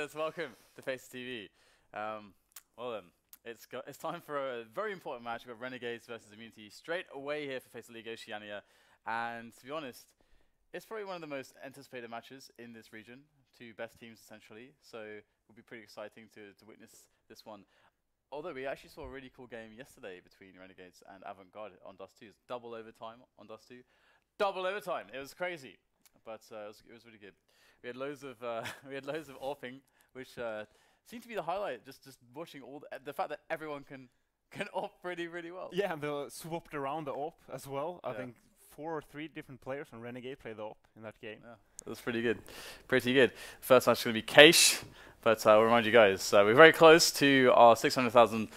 viewers, welcome to FACEIT TV. Well then, it's time for a very important match. We've got Renegades versus Immunity straight away here for FACEIT League Oceania. And to be honest, it's probably one of the most anticipated matches in this region. Two best teams essentially, so it will be pretty exciting to witness this one. Although we actually saw a really cool game yesterday between Renegades and Avant-Garde on Dust 2. It's double overtime on Dust 2. Double overtime. It was crazy, but it was really good. We had loads of AWPing, which seemed to be the highlight. Just watching all the fact that everyone can AWP really well. Yeah, and they swapped around the AWP as well. I think 4 or 3 different players from Renegade played the AWP in that game. Yeah, it was pretty good. Pretty good. First match is going to be Keish, but I'll remind you guys, we're very close to our 600,000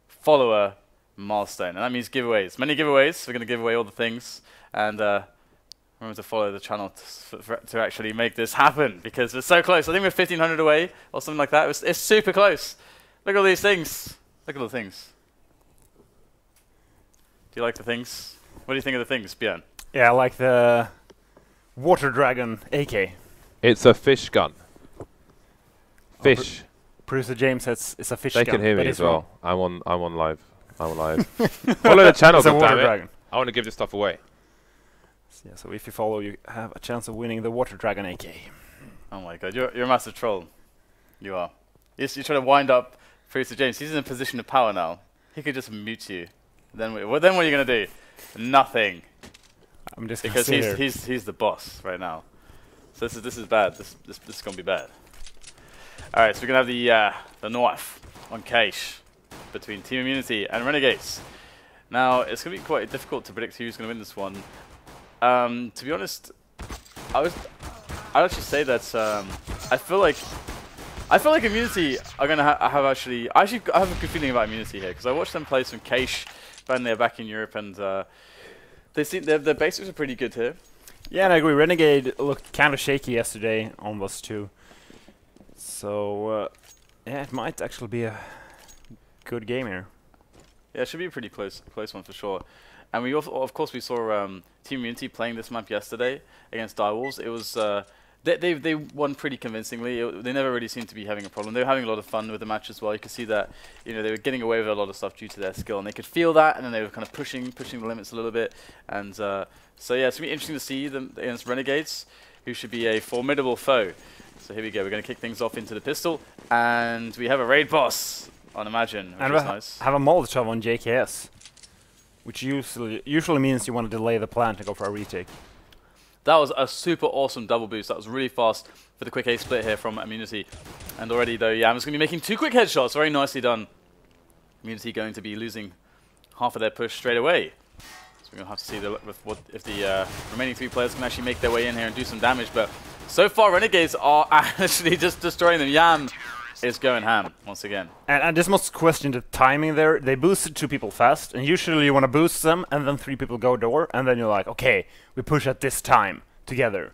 follower milestone, and that means giveaways. Many giveaways. We're going to give away all the things, and remember to follow the channel to actually make this happen, because we're so close. I think we're 1,500 away or something like that. It's super close. Look at all these things. Look at all the things. Do you like the things? What do you think of the things, Björn? Yeah, I like the Water Dragon AK. It's a fish gun. Fish. Producer James says it's a fish gun. They can hear me as well. I'm on live. Follow the channel, goddammit. I want to give this stuff away. Yeah, so if you follow, you have a chance of winning the Water Dragon AK. Oh my god, you're a massive troll. You are. You're trying to wind up Producer James. He's in a position of power now. He could just mute you. Then what are you going to do? Nothing. I'm just because he's the boss right now. So this is bad. This is going to be bad. All right, so we're going to have the North on Keish between Team Immunity and Renegades. Now, it's going to be quite difficult to predict who's going to win this one. To be honest, I'd actually say that I feel like Immunity are going to have I have a good feeling about Immunity here, because I watched them play some Keish when they're back in Europe, and their basics are pretty good here. Yeah, and I agree. Renegade looked kind of shaky yesterday on Bus 2. So, yeah, it might actually be a good game here. Yeah, it should be a pretty close one for sure. And we also, of course, we saw Team Immunity playing this map yesterday against Direwolves. It was they won pretty convincingly. They never really seemed to be having a problem. They were having a lot of fun with the match as well. You could see that they were getting away with a lot of stuff due to their skill, and they could feel that. And then they were kind of pushing the limits a little bit. And so yeah, it's gonna be interesting to see them against Renegades, who should be a formidable foe. So here we go. We're gonna kick things off into the pistol, and we have a raid boss on Imagine, which is nice. Have a Molotov on JKS. Which usually means you want to delay the plan to go for a retake. That was a super awesome double boost. That was really fast for the quick A split here from Immunity. And already though, Yaman's going to be making 2 quick headshots. Very nicely done. Immunity going to be losing half of their push straight away. So we're going to have to see if the remaining 3 players can actually make their way in here and do some damage. But so far, Renegades are actually just destroying them. Yam is going ham once again. And I just must question the timing there. They boosted 2 people fast, and usually you want to boost them, and then 3 people go door, and then you're like, okay, we push at this time together.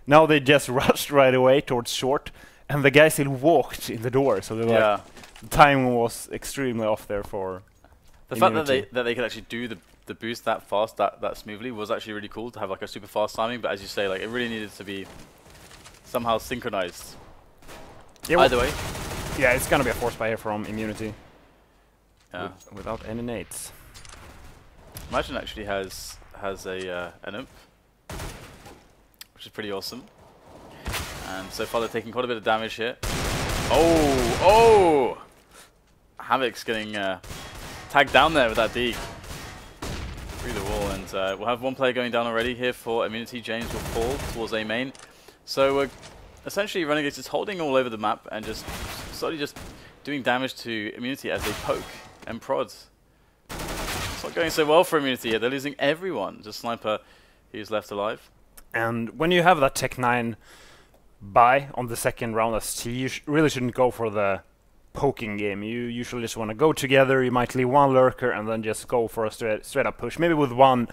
Now they just rushed right away towards short, and the guy still walked in the door, so they're like, the timing was extremely off there for the Immunity. Fact that they could actually do the boost that fast, that smoothly, was actually really cool to have like a super fast timing. But as you say, like it really needed to be somehow synchronized. Yeah, either way. Yeah, it's gonna be a force buy here from Immunity. Yeah. Without any nades. Imagine actually has an imp, which is pretty awesome. And so far they're taking quite a bit of damage here. Oh! Havoc's getting tagged down there with that dig through the wall, and we'll have 1 player going down already here for Immunity. James will fall towards A main. So essentially, Renegades is holding all over the map and just slowly just doing damage to Immunity as they poke and prod. It's not going so well for Immunity here. They're losing everyone. Just SnypeR, who's left alive. And when you have that Tech 9 buy on the second round as T, you really shouldn't go for the poking game. You usually just want to go together. You might leave 1 lurker and then just go for a straight up push. Maybe with one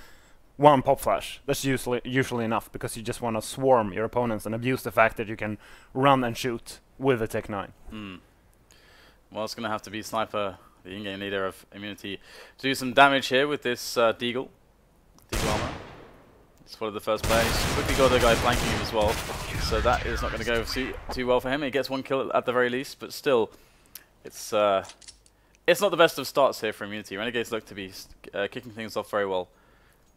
pop flash. That's usually enough, because you just want to swarm your opponents and abuse the fact that you can run and shoot with the Tech 9. Well, it's going to have to be SnypeR, the in-game leader of Immunity, to do some damage here with this Deagle armor. Spotted the first player. He's quickly got a guy flanking him as well. So that is not going to go too well for him. He gets 1 kill at the very least, but still, it's not the best of starts here for Immunity. Renegades look to be kicking things off very well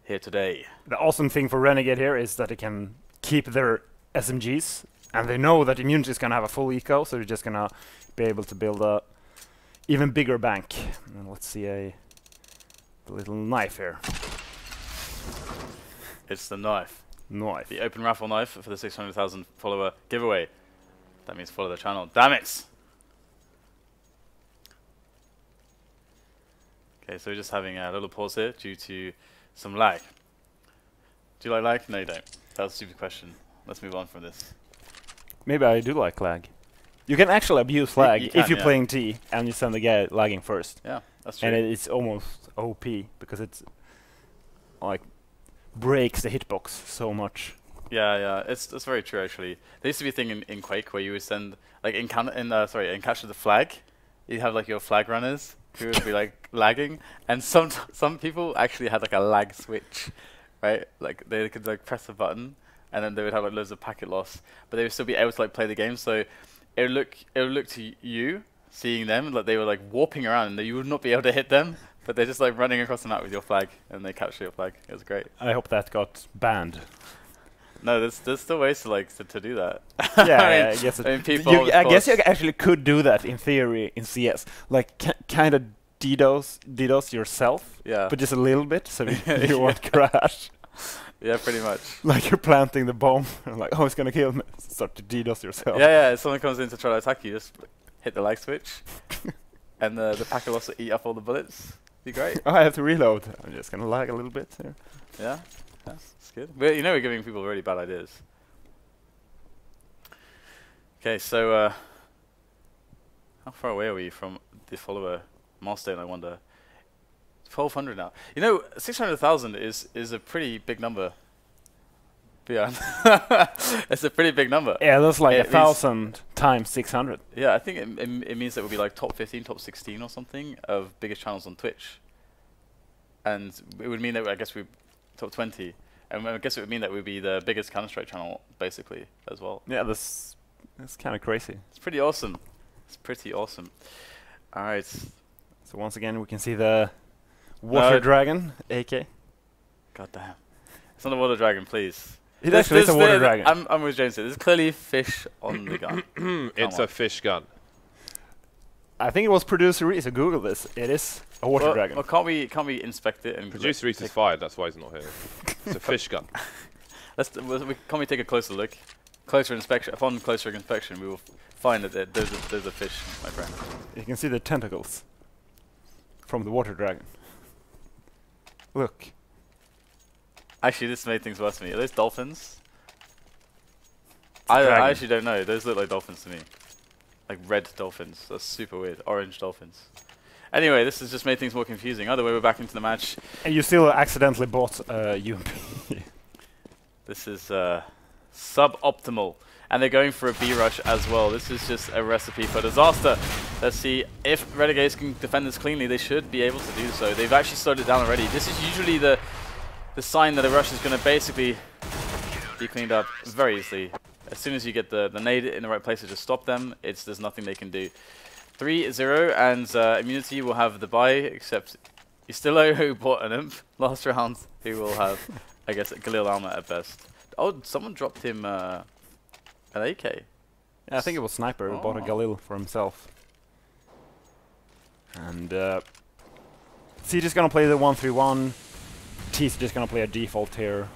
here today. The awesome thing for Renegade here is that they can keep their SMGs, and they know that Immunity is going to have a full eco, so they're just going to be able to build a even bigger bank. And let's see a little knife here. It's the knife. Knife. The open raffle knife for the 600,000 follower giveaway. That means follow the channel. Damn it! Okay, so we're just having a little pause here due to some lag. Do you like lag? No, you don't. That was a stupid question. Let's move on from this. Maybe I do like lag. You can actually abuse lag if you're playing T and you send the guy lagging first. Yeah, that's true. And it's almost OP because it's like breaks the hitbox so much. Yeah, it's very true actually. There used to be a thing in Quake where you would send like in Capture the Flag, you have like your flag runners who would be like lagging, and some people actually had like a lag switch, right? Like they could like press a button and then they would have like loads of packet loss, but they would still be able to like play the game. So it would look to you seeing them like they were like warping around and you would not be able to hit them, but they're just like running across the map with your flag and they capture your flag. It was great. I hope that got banned. No, there's still ways to do that. Yeah, I guess. I guess you actually could do that in theory in CS, like kind of DDoS yourself. Yeah. But just a little bit, so you won't crash. Yeah, pretty much. Like you're planting the bomb, and like, oh, it's gonna kill me. Start to DDoS yourself. Yeah. If someone comes in to try to attack you, just hit the lag switch, and the packet loss will eat up all the bullets. Be great. Oh, I have to reload. I'm just gonna lag a little bit here. Yeah. That's good. But we're giving people really bad ideas. Okay, so how far away are we from the follower milestone, I wonder? 1,200 now. 600,000 is a pretty big number. Yeah. It's a pretty big number. Yeah, that's like 1,000 times 600. Yeah, I think it means that we'll be like top 15, top 16 or something of biggest channels on Twitch. And it would mean that I guess we're top 20. And I guess it would mean that we'd be the biggest Counter-Strike channel, basically, as well. Yeah, that's kind of crazy. It's pretty awesome. It's pretty awesome. All right. So once again, we can see the Water Dragon, AK. God damn. It's not a Water Dragon, please. It actually is a Water Dragon. I'm with James here. There's clearly fish on the gun. It's a fish gun. I think it was Producer Reese who Googled this. It is a Water Dragon. Well, can't we inspect it? And Producer Reese is fired, that's why he's not here. It's a fish gun. Can we take a closer look? Closer inspection. Upon closer inspection, we will find that there's a fish, my friend. You can see the tentacles from the Water Dragon. Look. Actually, this made things worse for me. Are those dolphins? I actually don't know. Those look like dolphins to me. Like red dolphins. That's super weird. Orange dolphins. Anyway, this has just made things more confusing. Either way, we're back into the match. And you still accidentally bought UMP. This is suboptimal. And they're going for a B rush as well. This is just a recipe for disaster. Let's see if Renegades can defend this cleanly. They should be able to do so. They've actually slowed it down already. This is usually the sign that a rush is going to basically be cleaned up very easily. As soon as you get the nade in the right place to just stop them, there's nothing they can do. 3-0, and Immunity will have the bye, except USTILO, who bought an imp last round, who will have, I guess, a Galil armor at best. Oh, someone dropped him an AK. Yeah, I think it was SnypeR who bought a Galil for himself. And C just gonna play the 1-3-1. T's just gonna play a default here.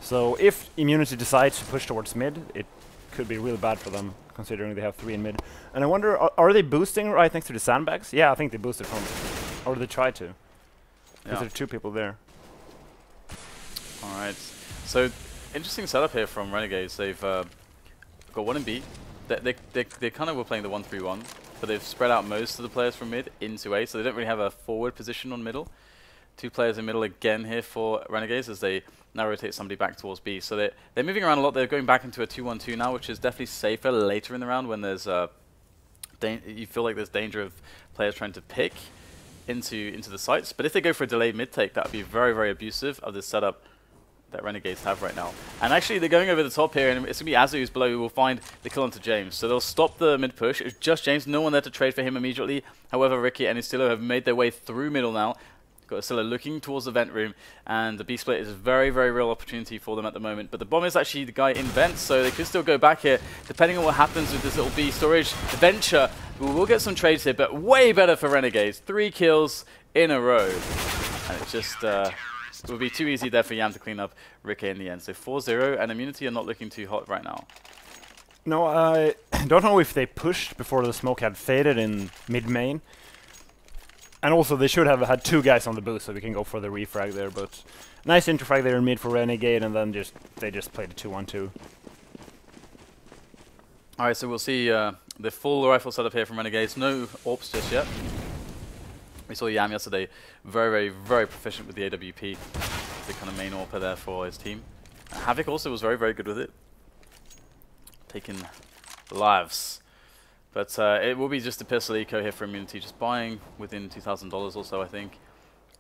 So if Immunity decides to push towards mid, it could be real bad for them, considering they have 3 in mid. And I wonder, are they boosting right next to the sandbags? Yeah, I think they boosted from, or they tried to. Because there are 2 people there. Alright, so interesting setup here from Renegades. They've got 1 in B. They kind of were playing the 1-3-1, but they've spread out most of the players from mid into A, so they don't really have a forward position on middle. 2 players in middle again here for Renegades as they now rotate somebody back towards B. So they're moving around a lot. They're going back into a 2-1-2 now, which is definitely safer later in the round when there's you feel like there's danger of players trying to pick into the sites. But if they go for a delayed mid take, that would be very, very abusive of this setup that Renegades have right now. And actually, they're going over the top here, and it's going to be Azu who's below who will find the kill onto James. So they'll stop the mid push. It's just James, no one there to trade for him immediately. However, Rickeh and USTILO have made their way through middle now. Got USTILO looking towards the vent room, and the B split is a very, very real opportunity for them at the moment. But the bomb is actually the guy in vent, so they could still go back here, depending on what happens with this little B storage venture. We will get some trades here, but way better for Renegades. 3 kills in a row, and it just it would be too easy there for Yam to clean up Rickeh in the end. So 4-0, and Immunity are not looking too hot right now. No, I don't know if they pushed before the smoke had faded in mid-main. And also, they should have had 2 guys on the boost, so we can go for the refrag there. But nice interfrag there in mid for Renegade, and then they just played a 2-1-2. All right, so we'll see the full rifle setup here from Renegades. No AWPs just yet. We saw Yam yesterday, very, very, very proficient with the AWP. The kind of main AWPer there for his team. Havoc also was very, very good with it, taking lives. But it will be just a pistol eco here for Immunity, just buying within $2,000 or so, I think.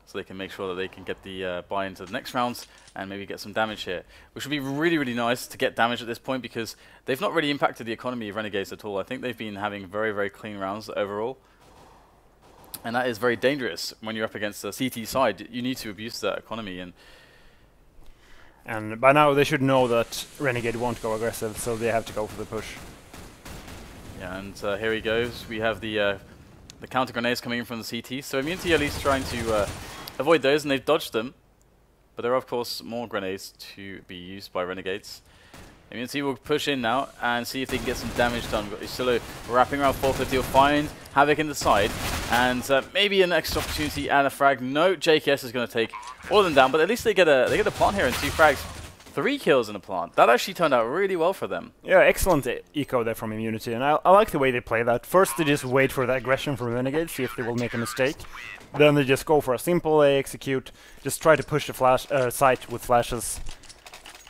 So they can make sure that they can get the buy into the next rounds and maybe get some damage here. Which would be really, really nice to get damage at this point, because they've not really impacted the economy of Renegades at all. I think they've been having very, very clean rounds overall. And that is very dangerous when you're up against the CT side. You need to abuse that economy. And by now they should know that Renegade won't go aggressive, so they have to go for the push. Yeah, and here he goes. We have the counter grenades coming in from the CT. So Immunity at least trying to avoid those, and they've dodged them. But there are, of course, more grenades to be used by Renegades. Immunity will push in now and see if they can get some damage done. We've got USTILO wrapping around 450. He'll find Havoc in the side, and maybe an extra opportunity and a frag. No, JKS is going to take all of them down, but at least they get a plant here and 2 frags. 3 kills in a plant. That actually turned out really well for them. Yeah, excellent eco there from Immunity, and I like the way they play that. First, they just wait for the aggression from Renegade, see if they will make a mistake. Then they just go for a simple A execute, just try to push the flash site with flashes.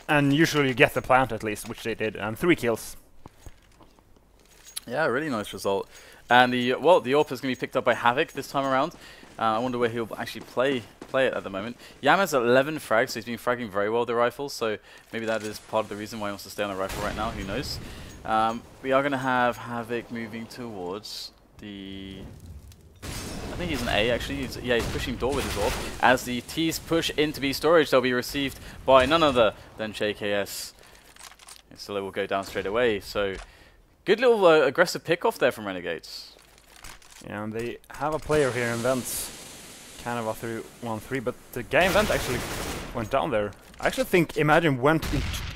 And usually you get the plant at least, which they did, and 3 kills. Yeah, really nice result. And the AWP is going to be picked up by Havoc this time around. I wonder where he'll actually play it at the moment. Yam has 11 frags, so he's been fragging very well with the rifles, so maybe that is part of the reason why he wants to stay on the rifle right now, who knows. We are going to have Havoc moving towards the... I think he's an A actually. He's pushing door with his AWP. As the T's push into B storage, they'll be received by none other than JKS. So they will go down straight away. So good little aggressive pick-off there from Renegades. Yeah, and they have a player here in vents. Kind of a 3-1-3, but the guy in vent actually went down there. I actually think emagine went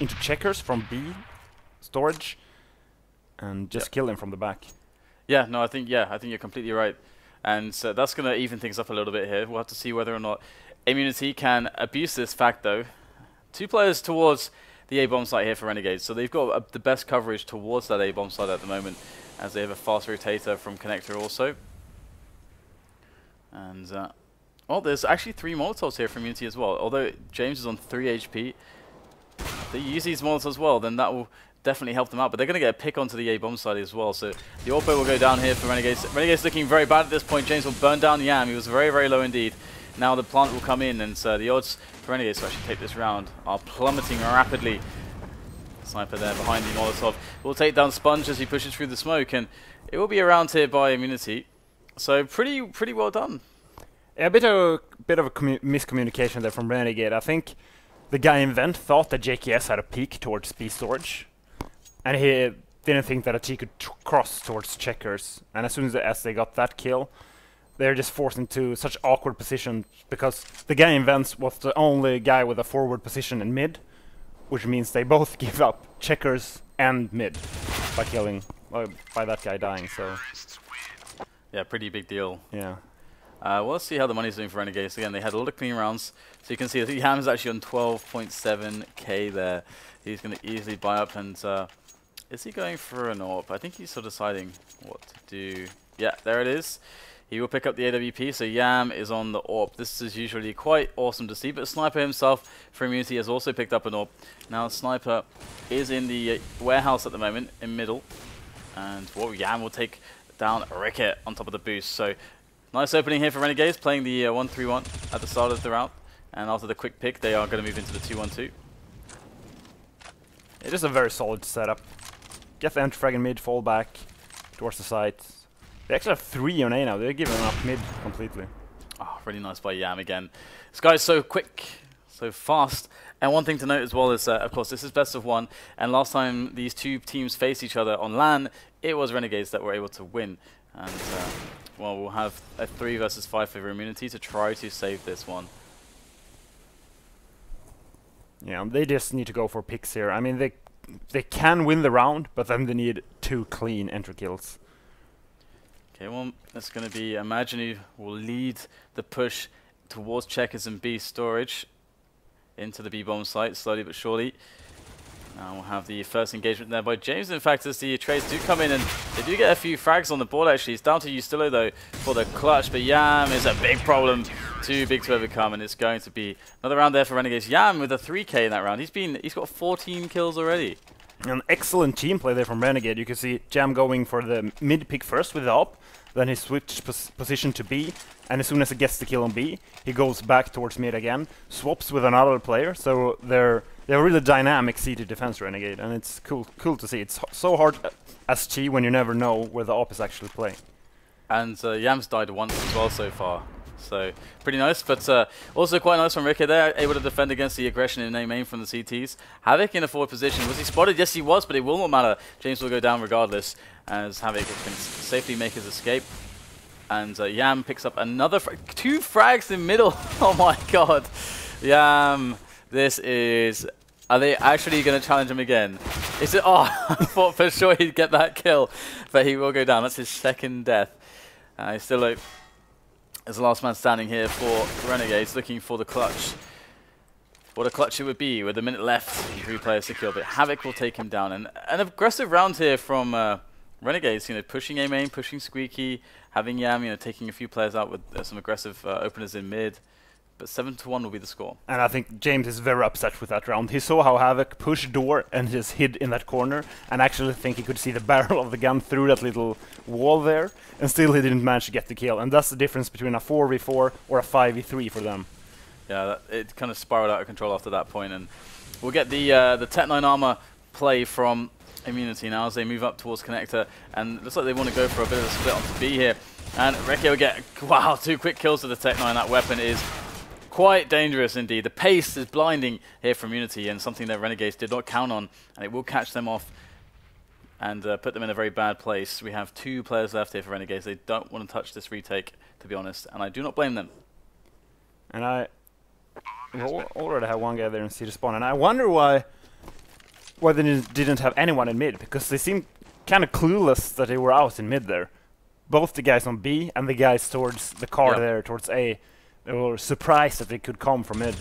into checkers from B storage and just killed him from the back. Yeah, no, I think you're completely right. And so that's going to even things up a little bit here. We'll have to see whether or not Immunity can abuse this fact, though. 2 players towards the A-bomb site here for Renegades. So they've got the best coverage towards that A-bomb site at the moment, as they have a fast rotator from Connector also. And, well, there's actually 3 Molotovs here from Immunity as well. Although James is on 3 HP, if they use these Molotovs as well, then that will definitely help them out, but they're going to get a pick onto the A-bomb side as well, so the AWP will go down here for Renegades. Renegades looking very bad at this point. James will burn down Yam. He was very, very low indeed. Now the plant will come in, and the odds for Renegades to actually take this round are plummeting rapidly. SnypeR there behind the Molotov will take down SPUNJ as he pushes through the smoke, and it will be around here by Immunity. So pretty well done. Yeah, a bit of a miscommunication there from Renegade. I think the guy in vent thought that JKS had a peek towards B storage, and he didn't think that a T could cross towards checkers. And as soon as they got that kill, they're just forced into such awkward position, because the guy in vents was the only guy with a forward position in mid, which means they both give up checkers and mid by killing, by that guy dying. So yeah, pretty big deal. Yeah. Well, let's see how the money's doing for Renegades. Again, they had a lot of clean rounds, so you can see that Yam is actually on 12.7k there. He's going to easily buy up, and is he going for an AWP? I think he's still deciding what to do. Yeah, there it is. He will pick up the AWP, so Yam is on the AWP. This is usually quite awesome to see, but SnypeR himself for Immunity has also picked up an AWP. Now SnypeR is in the warehouse at the moment, in middle, and Yam will take down Rickeh on top of the boost. So nice opening here for Renegades, playing the 1-3-1 at the start of the round. And after the quick pick, they are going to move into the 2-1-2. It is a very solid setup. Get the entry frag in mid, fall back towards the site. They actually have 3 on A now. They're giving up mid completely. Oh, really nice by Yam again. This guy's so quick, so fast. And one thing to note as well is, of course, this is best of 1. And last time these two teams faced each other on LAN, it was Renegades that were able to win. And, well, we'll have a 3 versus 5 for immunity to try to save this one. Yeah, they just need to go for picks here. I mean, they can win the round, but then they need 2 clean entry kills. Okay, well, that's going to be emagine who will lead the push towards checkers and B storage into the B bomb site, slowly but surely. Now we'll have the first engagement there by James. In fact, as the trades do come in, and they do get a few frags on the board actually. It's down to USTILO though for the clutch, but Yam is a big problem, too big to overcome, and it's going to be another round there for Renegades. Yam with a 3K in that round. He's got 14 kills already. An excellent team play there from Renegade. You can see Jam going for the mid pick first with the op, then he switched position to B, and as soon as he gets the kill on B, he goes back towards mid again, swaps with another player, so they're really dynamic seated defense Renegade, and it's cool to see. It's so hard as T when you never know where the op is actually playing. And Yam's died once as well so far. So, pretty nice, but also quite nice from Rickeh there, able to defend against the aggression in main from the CTs. Havoc in a forward position. Was he spotted? Yes, he was, but it will not matter. James will go down regardless, as Havoc can safely make his escape. And Yam picks up another 2 frags in middle. Oh my god. Yam, this is... Are they actually going to challenge him again? Is it? Oh, I thought for sure he'd get that kill, but he will go down. That's his 2nd death. He's still like... as the last man standing here for Renegades, looking for the clutch. What a clutch it would be with a minute left, 3 players secure, but Havoc will take him down. And an aggressive round here from Renegades, you know, pushing A main, pushing Squeaky, having Yam, you know, taking a few players out with some aggressive openers in mid. But 7-1 will be the score. And I think James is very upset with that round. He saw how Havoc pushed door and just hid in that corner, and actually think he could see the barrel of the gun through that little wall there, and still he didn't manage to get the kill. And that's the difference between a 4v4 or a 5v3 for them. Yeah, it kind of spiraled out of control after that point, and we'll get the Tech 9 armor play from Immunity now as they move up towards Connector, and it looks like they want to go for a bit of a split onto B here. And Rickeh will get, wow, 2 quick kills to the Tech 9. That weapon is quite dangerous indeed. The pace is blinding here from Unity, and something that Renegades did not count on, and it will catch them off and put them in a very bad place. We have 2 players left here for Renegades. They don't want to touch this retake, to be honest, and I do not blame them. And I already have 1 guy there in city spawn, and I wonder why they didn't have anyone in mid, because they seemed kind of clueless that they were out in mid there. Both the guys on B and the guys towards the car there, towards A. They were surprised that they could come from mid.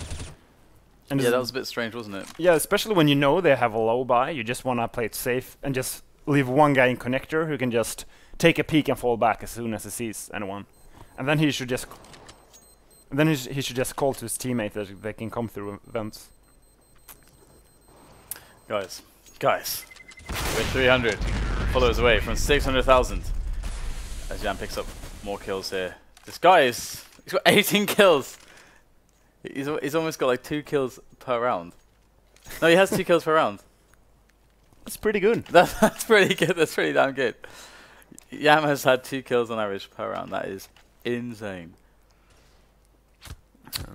And yeah, that was a bit strange, wasn't it? Yeah, especially when you know they have a low buy. You just want to play it safe and just leave 1 guy in connector who can just take a peek and fall back as soon as he sees anyone. And then he should just call to his teammate that they can come through vents. Guys, we're 300 followers away from 600,000. As Jan picks up more kills here. This guy is... he's got 18 kills. He's almost got like 2 kills per round. No, he has 2 kills per round. That's pretty good. That's pretty good. That's pretty damn good. Yam has had 2 kills on average per round. That is insane.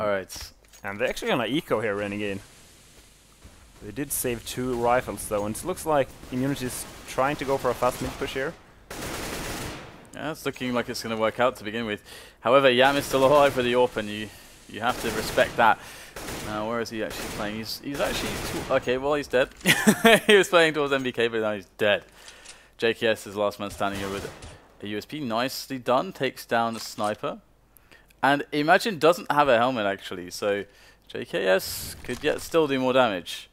Alright. And they're actually gonna eco here, Renegade. They did save 2 rifles though, and it looks like Immunity is trying to go for a fast mid push here. Yeah, it's looking like it's going to work out to begin with. However, Yam is still alive for the AWP, and you have to respect that. Now, where is he actually playing? He's actually... okay, well, he's dead. He was playing towards MBK, but now he's dead. JKS is the last man standing here with a USP. Nicely done. Takes down the SnypeR. And Imagine doesn't have a helmet, actually, so JKS could yet still do more damage.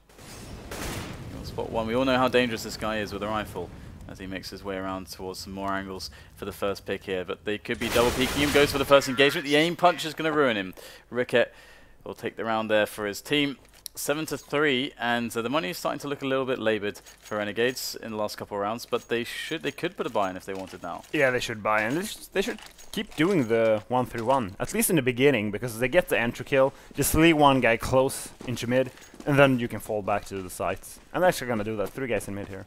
Spot 1. We all know how dangerous this guy is with a rifle, as he makes his way around towards some more angles for the first pick here. But they could be double peeking him. Goes for the first engagement. The aim punch is going to ruin him. Rickeh will take the round there for his team. 7-3, and the money is starting to look a little bit laboured for Renegades in the last couple of rounds, but they could put a buy in if they wanted now. Yeah, they should buy, and they should keep doing the 1-3-1, at least in the beginning, because they get the entry kill, just leave one guy close into mid, and then you can fall back to the sites. I'm actually gonna do that, 3 guys in mid here.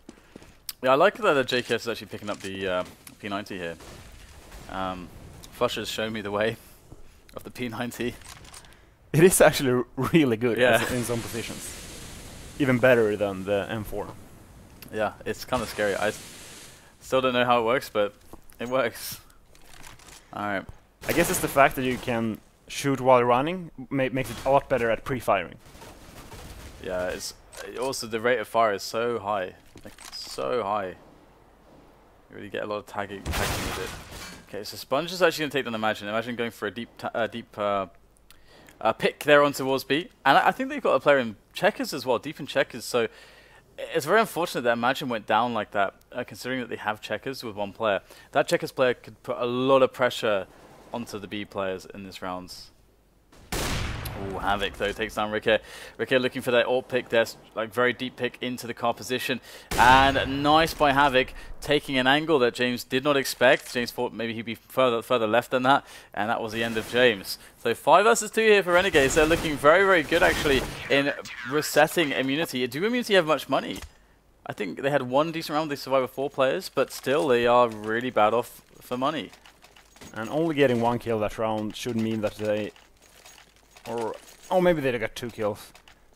Yeah, I like that JKS is actually picking up the P90 here. Flusher's shown me the way of the P90. It is actually really good Yeah. in some positions. Even better than the M4. Yeah, it's kind of scary. I still don't know how it works, but it works. Alright. I guess it's the fact that you can shoot while running makes it a lot better at pre-firing. Yeah, it's also the rate of fire is so high. Like, so high. You really get a lot of tagging with it. Okay, so SPUNJ is actually going to take down Emagine. Emagine going for a deep pick there on towards B. And I think they've got a player in checkers as well, deep in checkers. So it's very unfortunate that Emagine went down like that, considering that they have checkers with one player. That checkers player could put a lot of pressure onto the B players in this rounds. Ooh, Havoc though takes down Rickeh. Rickeh looking for that alt pick there, like very deep pick into the car position. And nice by Havoc, taking an angle that James did not expect. James thought maybe he'd be further left than that, and that was the end of James. So 5 versus 2 here for Renegades. They're looking very, very good actually in resetting Immunity. Do Immunity have much money? I think they had one decent round, they survived with 4 players, but still they are really bad off for money. And only getting 1 kill that round should mean that they... Oh, maybe they got 2 kills.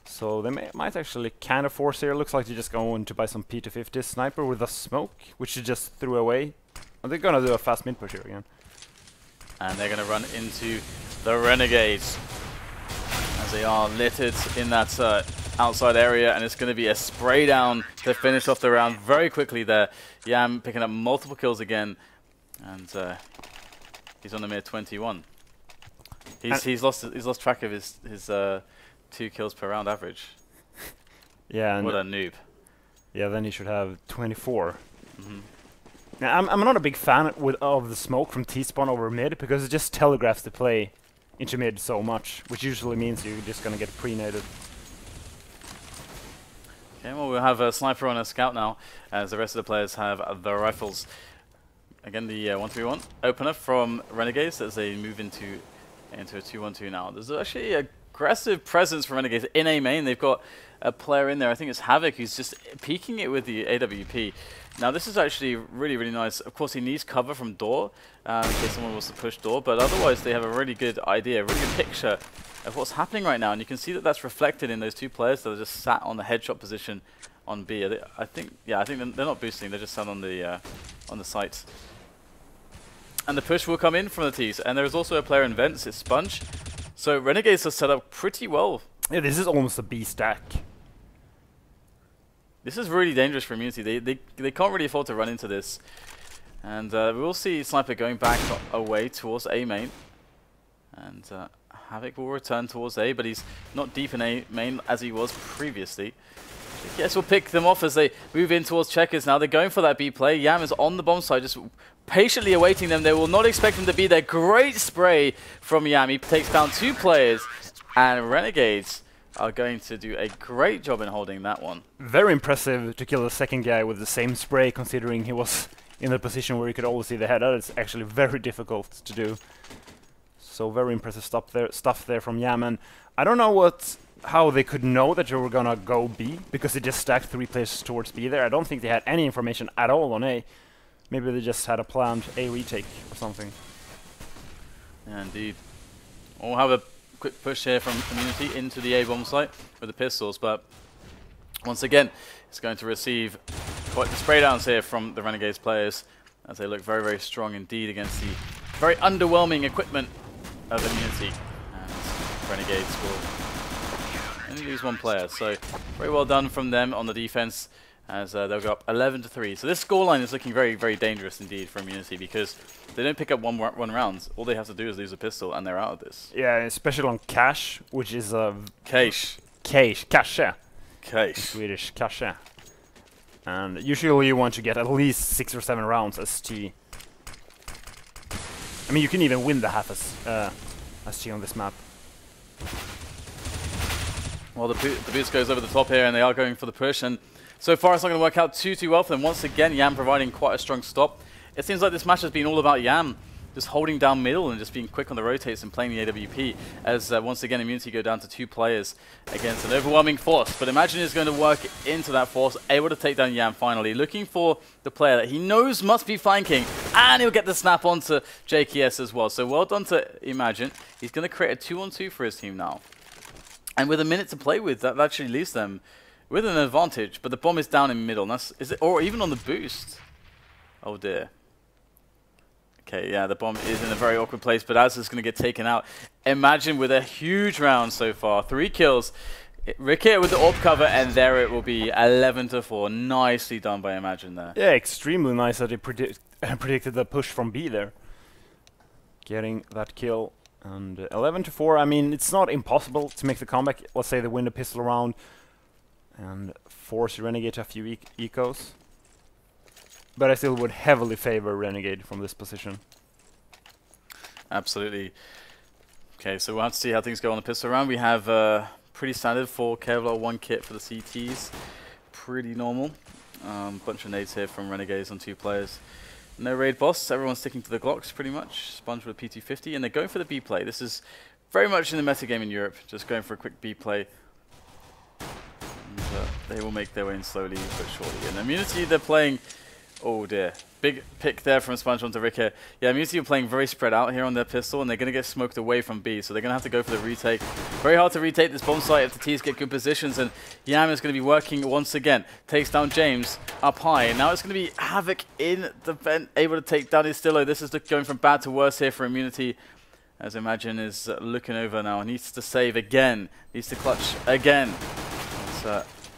So they might actually kind of force here. Looks like they're just going to buy some P250 SnypeR with a smoke, which they just threw away. And they're gonna do a fast mid push here again. And they're gonna run into the Renegades as they are littered in that outside area, and it's gonna be a spray down to finish off the round very quickly there. Yam picking up multiple kills again, and he's on the mid 21. He's lost track of his 2 kills per round average. Yeah, and what a noob. Yeah, then he should have 24. Now, I'm not a big fan of the smoke from T-spawn over mid, because it just telegraphs the play into mid so much, which usually means you're just gonna get pre-naded. Okay, well we'll have a SnypeR on a scout now, as the rest of the players have the rifles. Again, the 1-3-1 opener from Renegades as they move into a 2-1-2 now. There's actually aggressive presence from Renegades in A main. They've got a player in there, I think it's Havoc, who's just peeking it with the AWP. Now this is actually really, really nice. Of course he needs cover from door, in case someone wants to push door, but otherwise they have a really good idea, a really good picture of what's happening right now, and you can see that that's reflected in those 2 players that are just sat on the headshot position on B. I think they're not boosting, they're just sat on the sites. And the push will come in from the T's. And there's also a player in vents, it's SPUNJ. So Renegades are set up pretty well. Yeah, this is almost a B stack. This is really dangerous for Immunity. They can't really afford to run into this. And we will see SnypeR going back away towards A main. And Havoc will return towards A, but he's not deep in A main as he was previously. Yes, we'll pick them off as they move in towards checkers now. They're going for that B play. Yam is on the bomb side, just patiently awaiting them. They will not expect him to be there. Great spray from Yam. He takes down 2 players, and Renegades are going to do a great job in holding that one. Very impressive to kill the second guy with the same spray, considering he was in a position where he could always see the head. That is actually very difficult to do. So very impressive stuff there from Yaman. I don't know how they could know that you were gonna go B, because they just stacked 3 players towards B there. I don't think they had any information at all on A. Maybe they just had a planned A retake or something. Yeah, indeed. We'll have a quick push here from Immunity into the A bomb site with the pistols, but once again, it's going to receive quite the spray downs here from the Renegades players as they look very, very strong indeed against the very underwhelming equipment of Immunity. And Renegades will only lose 1 player, so very well done from them on the defense, as they'll go up 11-3. So this scoreline is looking very, very dangerous indeed for Immunity, because they don't pick up one rounds. All they have to do is lose a pistol, and they're out of this. Yeah, especially on cash, which is a... Cash. Cash. Swedish. Cash. And usually you want to get at least 6 or 7 rounds as T. I mean, you can even win the half as T on this map. Well, the boost goes over the top here, and they are going for the push. And so far, it's not going to work out too well for them. Once again, Iain providing quite a strong stop. It seems like this match has been all about Iain just holding down middle and just being quick on the rotates and playing the AWP. As once again, Immunity go down to 2 players against an overwhelming force. But Imagine is going to work into that force, able to take down Iain finally, looking for the player that he knows must be flanking, and he'll get the snap onto JKS as well. So well done to Imagine. He's going to create a 2-on-2 for his team now. And with a minute to play with, that actually leaves them with an advantage. But the bomb is down in middle, and that's, or even on the boost. Oh dear. Okay, yeah, the bomb is in a very awkward place, but Az is going to get taken out. Imagine with a huge round so far. 3 kills. Rickeh with the AWP cover, and there it will be 11-4. Nicely done by Imagine there. Yeah, extremely nice that he predicted the push from B there. Getting that kill. And 11-4, I mean, it's not impossible to make the comeback. Let's say they win the pistol round and force Renegade to a few ecos. But I still would heavily favor Renegade from this position. Absolutely. Okay, so we'll have to see how things go on the pistol round. We have pretty standard 4 Kevlar, 1 kit for the CTs. Pretty normal. Bunch of nades here from Renegades on 2 players. No raid boss, everyone's sticking to the Glocks pretty much. SPUNJ with a P250, and they're going for the B play. This is very much in the meta game in Europe, just going for a quick B play. And, they will make their way in slowly but surely. And Immunity, they're playing... Oh dear. Big pick there from SPUNJ onto Rickeh. Yeah, Immunity are playing very spread out here on their pistol, and they're going to get smoked away from B, so they're going to have to go for the retake. Very hard to retake this bomb site if the T's get good positions, and Yaman is going to be working once again. Takes down James up high, and now it's going to be Havoc in the vent, able to take down USTILO. This is going from bad to worse here for Immunity, as Imagine is looking over now. Needs to save again. Needs to clutch again.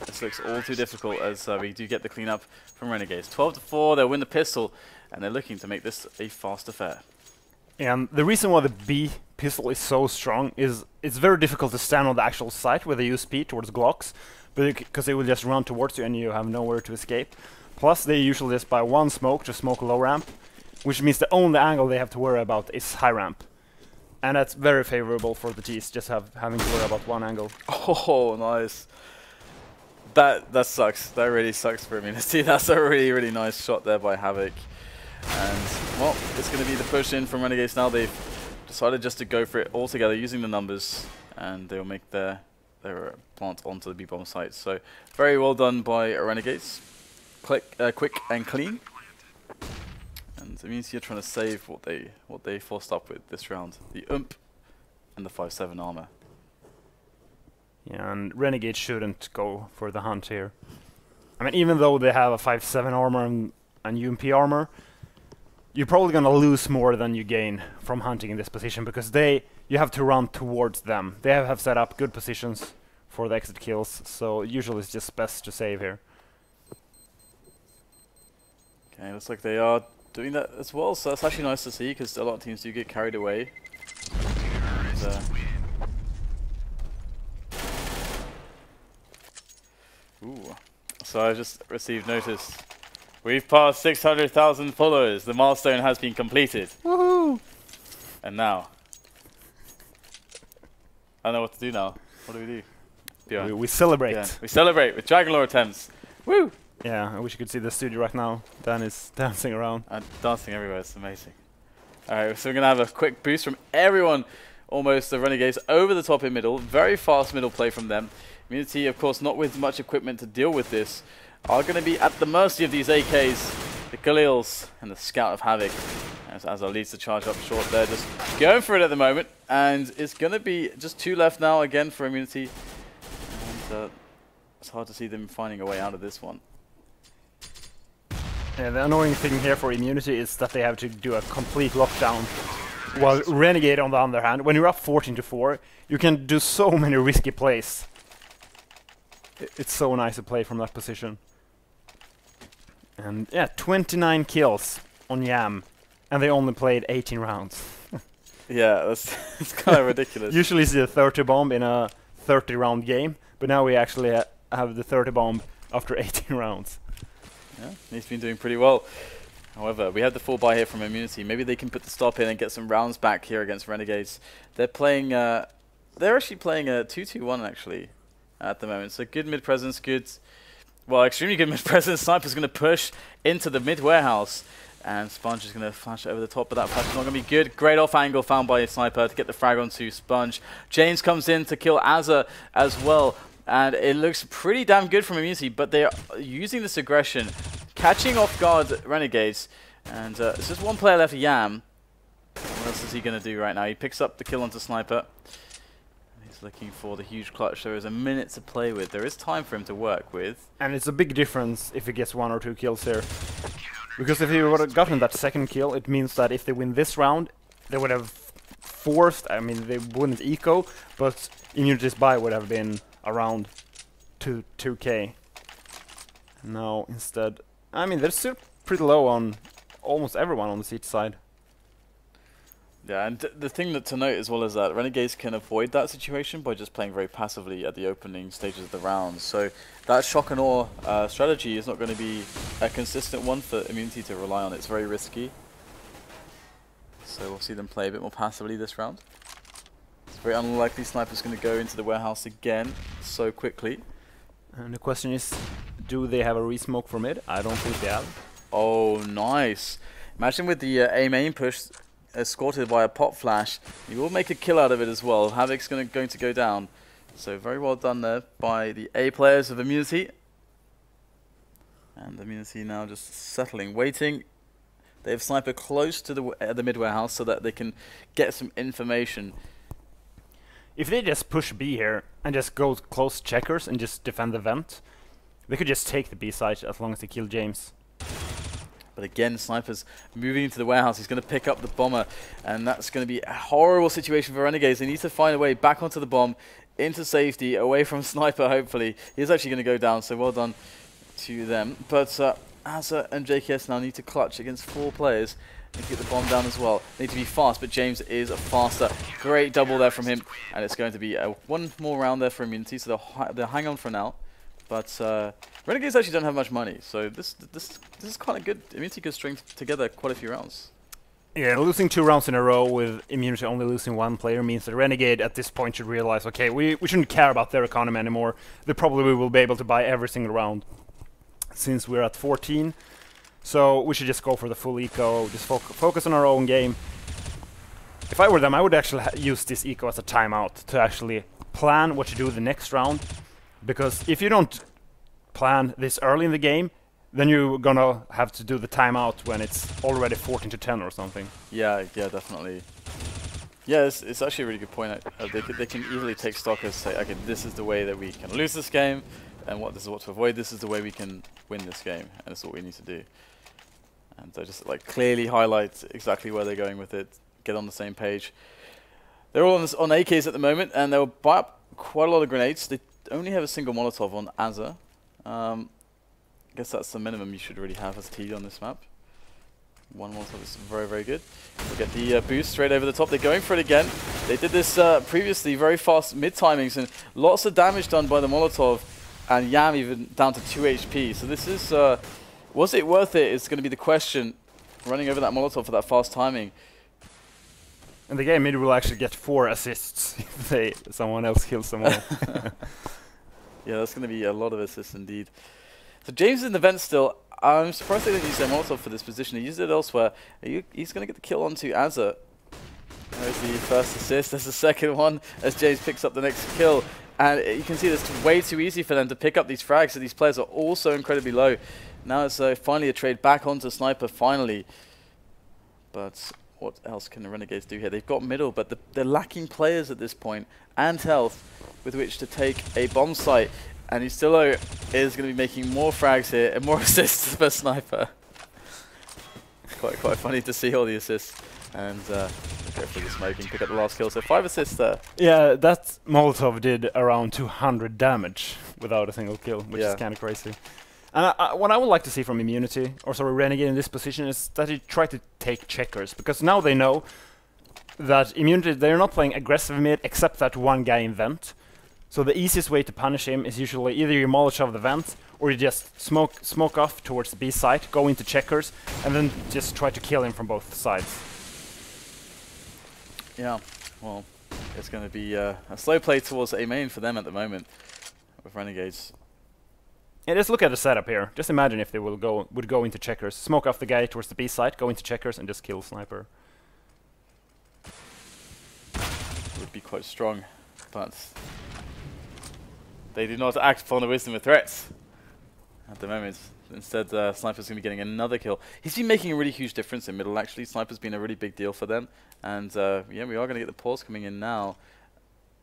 This looks all too difficult as we do get the cleanup from Renegades. 12-4, they'll win the pistol, and they're looking to make this a fast affair. And the reason why the B pistol is so strong is it's very difficult to stand on the actual site with a USP towards Glocks, because they will just run towards you and you have nowhere to escape. Plus, they usually just buy 1 smoke to smoke low ramp, which means the only angle they have to worry about is high ramp. And that's very favorable for the T's, just having to worry about 1 angle. Oh, nice. That sucks. That really sucks for Immunity. That's a really, really nice shot there by Havoc. And, well, it's going to be the push in from Renegades now. They've decided just to go for it all together using the numbers, and they'll make their plant onto the B-bomb site. So, very well done by Renegades. Quick and clean. And Immunity are trying to save what they forced up with this round. The UMP and the 5-7 armor. Yeah, and Renegade shouldn't go for the hunt here. I mean, even though they have a 5-7 armor and UMP armor, you're probably going to lose more than you gain from hunting in this position, because you have to run towards them. They have set up good positions for the exit kills, so usually it's just best to save here. Okay, looks like they are doing that as well, so that's actually nice to see, because a lot of teams do get carried away. And, ooh. So I just received notice. We've passed 600,000 followers. The milestone has been completed. Woohoo! And now, I don't know what to do now. What do? We celebrate. Yeah. We celebrate with Dragon Lore attempts. Woo! Yeah, I wish you could see the studio right now. Dan is dancing around. Dancing everywhere. It's amazing. All right, so we're gonna have a quick boost from everyone. Almost the Renegades over the top in middle. Very fast middle play from them. Immunity, of course, not with much equipment to deal with this, are going to be at the mercy of these AKs, the Khalils, and the Scout of Havoc. As our leads the charge up short there, just going for it at the moment. And it's going to be just 2 left now again for Immunity. And it's hard to see them finding a way out of this one. Yeah, the annoying thing here for Immunity is that they have to do a complete lockdown. While Renegade, on the other hand, when you're up 14-4, you can do so many risky plays. It's so nice to play from that position. And yeah, 29 kills on Yam, and they only played 18 rounds. Yeah, it's kind of ridiculous. Usually it's a 30 bomb in a 30 round game, but now we actually have the 30 bomb after 18 rounds. Yeah, he's been doing pretty well. However, we have the full buy here from Immunity. Maybe they can put the stop in and get some rounds back here against Renegades. They're playing. They're actually playing a 2-2-1 actually. at the moment. So good mid presence, well, extremely good mid presence. SnypeR's going to push into the mid warehouse. And SPUNJ is going to flash over the top, but that flash is not going to be good. Great off angle found by SnypeR to get the frag onto SPUNJ. James comes in to kill Azza as well. And it looks pretty damn good from Immunity, but they're using this aggression, catching off guard Renegades. And there's just one player left, Yam. What else is he going to do right now? He picks up the kill onto SnypeR. He's looking for the huge clutch. There is a minute to play with. There is time for him to work with. And it's a big difference if he gets 1 or 2 kills here. Because if he would have gotten that second kill, it means that if they win this round, they would have forced, I mean, they wouldn't eco, but Immunity's buy would have been around 2k. Now, instead, I mean, they're still pretty low on almost everyone on the SEET side. Yeah, and the thing to note as well is that Renegades can avoid that situation by just playing very passively at the opening stages of the round. So that shock and awe strategy is not going to be a consistent one for Immunity to rely on. It's very risky. So we'll see them play a bit more passively this round. It's very unlikely SnypeR's going to go into the warehouse again so quickly. And the question is, do they have a resmoke for mid? I don't think they have. Oh, nice. Imagine with the aim push escorted by a pop flash, you will make a kill out of it as well. Havoc's going to go down. So very well done there by the A players of Immunity. And Immunity now just settling, waiting. They have SnypeR close to the mid warehouse so that they can get some information. If they just push B here and just go close checkers and just defend the vent, they could just take the B side as long as they kill James. But again, SnypeR's moving into the warehouse. He's going to pick up the bomber, and that's going to be a horrible situation for Renegades. They need to find a way back onto the bomb, into safety, away from SnypeR, hopefully. He's actually going to go down, so well done to them. But Azza and JKS now need to clutch against 4 players and get the bomb down as well. They need to be fast, but James is faster. Great double there from him, and it's going to be one more round there for Immunity, so they'll hang on for now. But Renegades actually don't have much money, so this is quite a good. Immunity could string together quite a few rounds. Yeah, losing 2 rounds in a row with Immunity only losing 1 player means that Renegade at this point should realize, okay, we shouldn't care about their economy anymore. They probably will be able to buy every single round since we're at 14. So we should just go for the full eco, just focus on our own game. If I were them, I would actually use this eco as a timeout to actually plan what to do the next round. Because if you don't plan this early in the game, then you're gonna have to do the timeout when it's already 14-10 or something. Yeah, definitely. Yeah, it's actually a really good point. They can easily take stock and say, okay, this is the way that we can lose this game, and this is what to avoid. This is the way we can win this game, and this is what we need to do. And so just like clearly highlight exactly where they're going with it, get on the same page. They're all on AKs at the moment, and they'll buy up quite a lot of grenades. They only have a single Molotov on Azza. I guess that's the minimum you should really have as T on this map. 1 Molotov is very, very good. We'll get the boost straight over the top. They're going for it again. They did this previously, very fast mid timings, and lots of damage done by the Molotov, and Yam even down to 2 HP. So this is, was it worth it? It's going to be the question. Running over that Molotov for that fast timing. And the game mid will actually get 4 assists if someone else kills them all. Yeah, that's going to be a lot of assists indeed. So James is in the vent still. I'm surprised they didn't use their Molotov for this position. He used it elsewhere. He's going to get the kill onto Azza. There's the first assist. There's the second one as James picks up the next kill. And you can see it's way too easy for them to pick up these frags. So these players are all so incredibly low. Now it's finally a trade back onto SnypeR, finally. But what else can the Renegades do here? They've got middle, but they're lacking players at this point and health with which to take a bomb site. And USTILO is going to be making more frags here and more assists for SnypeR. Quite funny to see all the assists. And go for the smoke and pick up the last kill. So 5 assists there. Yeah, that Molotov did around 200 damage without a single kill, which is kind of crazy. And what I would like to see from Immunity, or sorry, Renegade in this position, is that he try to take checkers. Because now they know that Immunity, they're not playing aggressive mid except that one guy in vent. So the easiest way to punish him is usually either you Molotov the vent, or you just smoke off towards the B side, go into checkers, and then just try to kill him from both sides. Yeah, well, it's going to be a slow play towards A main for them at the moment. with Renegades. Yeah, just look at the setup here. Just imagine if they would go into checkers, smoke off the guy towards the B side, go into checkers, and just kill SnypeR. Would be quite strong, but they do not act upon the wisdom of threats at the moment. Instead, SnypeR's going to be getting another kill. He's been making a really huge difference in middle, actually. SnypeR's been a really big deal for them. And yeah, we are going to get the pause coming in now.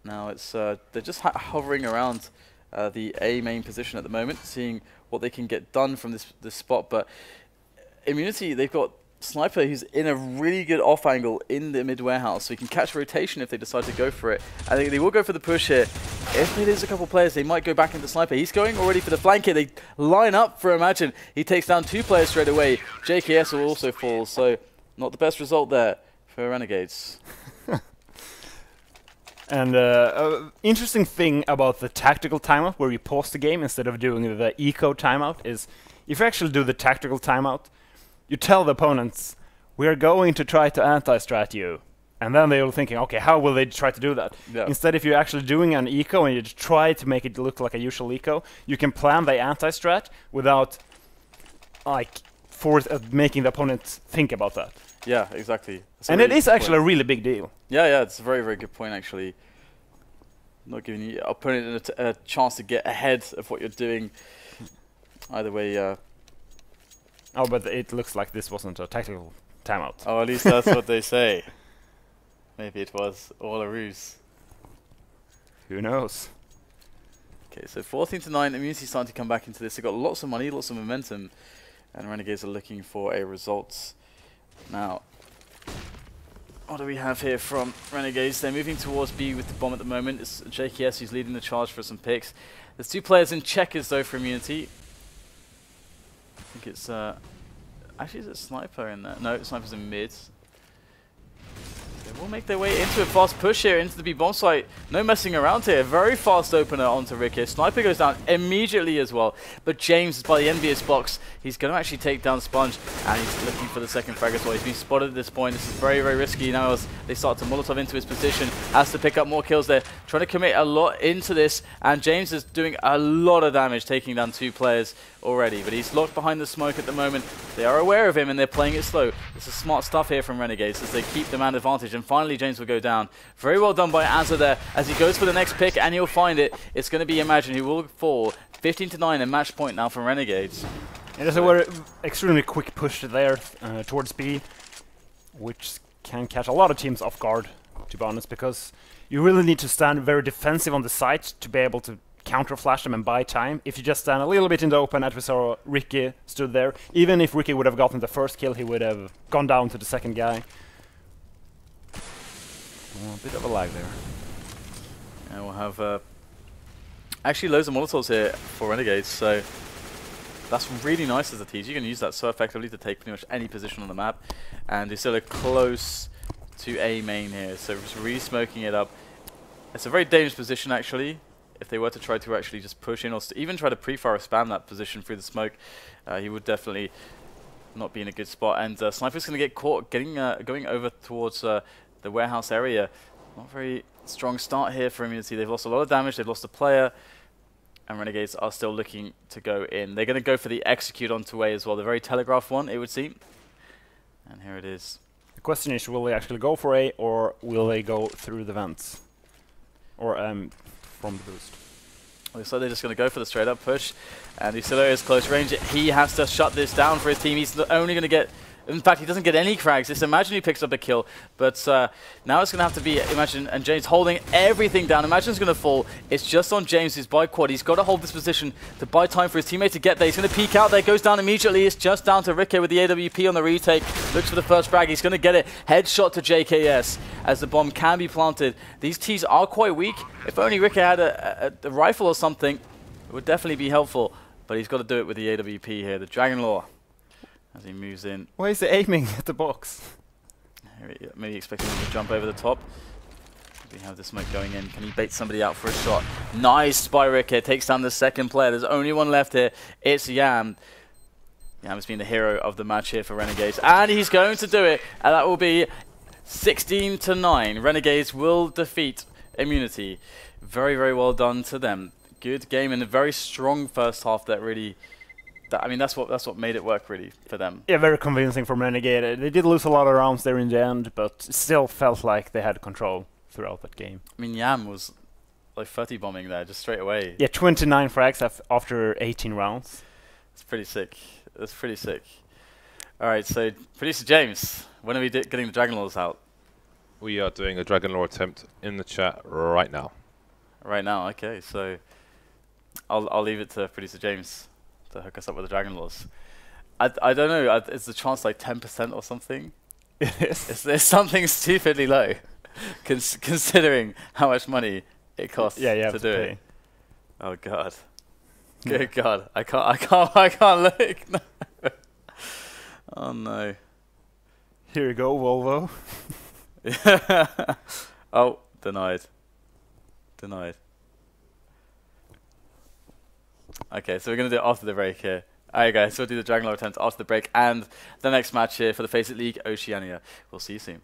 Now it's they're just hovering around the A main position at the moment, seeing what they can get done from this spot. But Immunity, they've got SnypeR who's in a really good off angle in the mid warehouse, so he can catch rotation if they decide to go for it. I think they will go for the push here. If they lose a couple players, they might go back into SnypeR. He's going already for the flank here. They line up for Imagine. He takes down 2 players straight away. JKS will also fall, so not the best result there for Renegades. And interesting thing about the tactical timeout, where you pause the game instead of doing the eco timeout, is if you actually do the tactical timeout, you tell the opponents, we are going to try to anti-strat you. And then they will thinking, okay, how will they try to do that? Yeah. Instead, if you're actually doing an eco and you try to make it look like a usual eco, you can plan the anti-strat without like making the opponent think about that. Yeah, exactly. And it is actually a really big deal. Yeah, it's a very, very good point, actually. Not giving the opponent a chance to get ahead of what you're doing. Either way, oh, but it looks like this wasn't a tactical timeout. Oh, at least that's what they say. Maybe it was all a ruse. Who knows? Okay, so 14-9, Immunity starting to come back into this. They've got lots of money, lots of momentum, and Renegades are looking for a result. Now, what do we have here from Renegades? They're moving towards B with the bomb at the moment. It's JKS who's leading the charge for some picks. There's 2 players in checkers, though, for Immunity. I think it's... actually, is it SnypeR in there? No, SnypeR's in mid. They will make their way into a fast push here into the B bomb site. No messing around here. Very fast opener onto Rickeh. SnypeR goes down immediately as well. But James is by the envious box. He's going to actually take down SPUNJ, and he's looking for the second frag as well. He's been spotted at this point. This is very, very risky now as they start to Molotov into his position. Has to pick up more kills there. Trying to commit a lot into this, and James is doing a lot of damage, taking down 2 players already. But he's locked behind the smoke at the moment. They are aware of him, and they're playing it slow. This is smart stuff here from Renegades as they keep the man advantage. And finally, James will go down. Very well done by Azza there as he goes for the next pick, and he'll find it. It's going to be Imagine who will fall. 15-9 and match point now from Renegades. It is a extremely quick push there towards B, which can catch a lot of teams off guard, to be honest, because you really need to stand very defensive on the site to be able to counter-flash them and buy time. If you just stand a little bit in the open, as we saw Rickeh stood there, even if Rickeh would have gotten the first kill, he would have gone down to the second guy. A bit of a lag there. And we'll have actually loads of Molotovs here for Renegades, so that's really nice as a tease. You can use that so effectively to take pretty much any position on the map. And USTILO close to A main here, so just re-smoking it up. It's a very dangerous position, actually. If they were to try to actually just push in or even try to pre-fire or spam that position through the smoke, he would definitely not be in a good spot. And SnypeR's going to get caught going over towards the warehouse area. Not very strong start here for Immunity. They've lost a lot of damage. They've lost a player. And Renegades are still looking to go in. They're going to go for the execute onto A as well. The very telegraphed one, it would seem. And here it is. The question is, will they actually go for A, or will they go through the vents? Or from the boost? Looks like they're just going to go for the straight up push. And USTILO is close range. He has to shut this down for his team. He's only going to get... In fact, he doesn't get any frags. It's Imagine he picks up a kill. But now it's going to have to be Imagine and James holding everything down. Imagine's going to fall. It's just on James who's by quad. He's got to hold this position to buy time for his teammate to get there. He's going to peek out there. Goes down immediately. It's just down to Rickeh with the AWP on the retake. Looks for the first frag. He's going to get it. Headshot to JKS as the bomb can be planted. These Ts are quite weak. If only Rickeh had a rifle or something, it would definitely be helpful. But he's got to do it with the AWP here. The Dragon Law. As he moves in. Why is he aiming at the box? Maybe expecting him to jump over the top. We have the smoke going in. Can he bait somebody out for a shot? Nice by Rickeh. Takes down the second player. There's only one left here. It's Iain. Iain has been the hero of the match here for Renegades. And he's going to do it. And that will be 16-9. Renegades will defeat Immunity. Very, very well done to them. good game and a very strong first half that really. I mean, that's what made it work really for them. Yeah, very convincing from Renegade. They did lose a lot of rounds there in the end, but still felt like they had control throughout that game. I mean, Yam was like 30 bombing there just straight away. Yeah, 29 frags after 18 rounds. It's pretty sick. It's pretty sick. All right, so producer James, when are we getting the Dragon Lords out? We are doing a Dragon Lore attempt in the chat right now. Right now, okay. So I'll leave it to producer James to hook us up with the Dragon Lords. I don't know. Is the chance like 10% or something? It is. There's something stupidly low, considering how much money it costs to do it. Oh god. Good god. I can't look. No. Oh no. Here you go, Volvo. Oh, denied. Denied. Okay, so we're going to do it after the break here. Alright guys, so we'll do the Dragon Lore attempt after the break and the next match here for the FACEIT League, Oceania. We'll see you soon.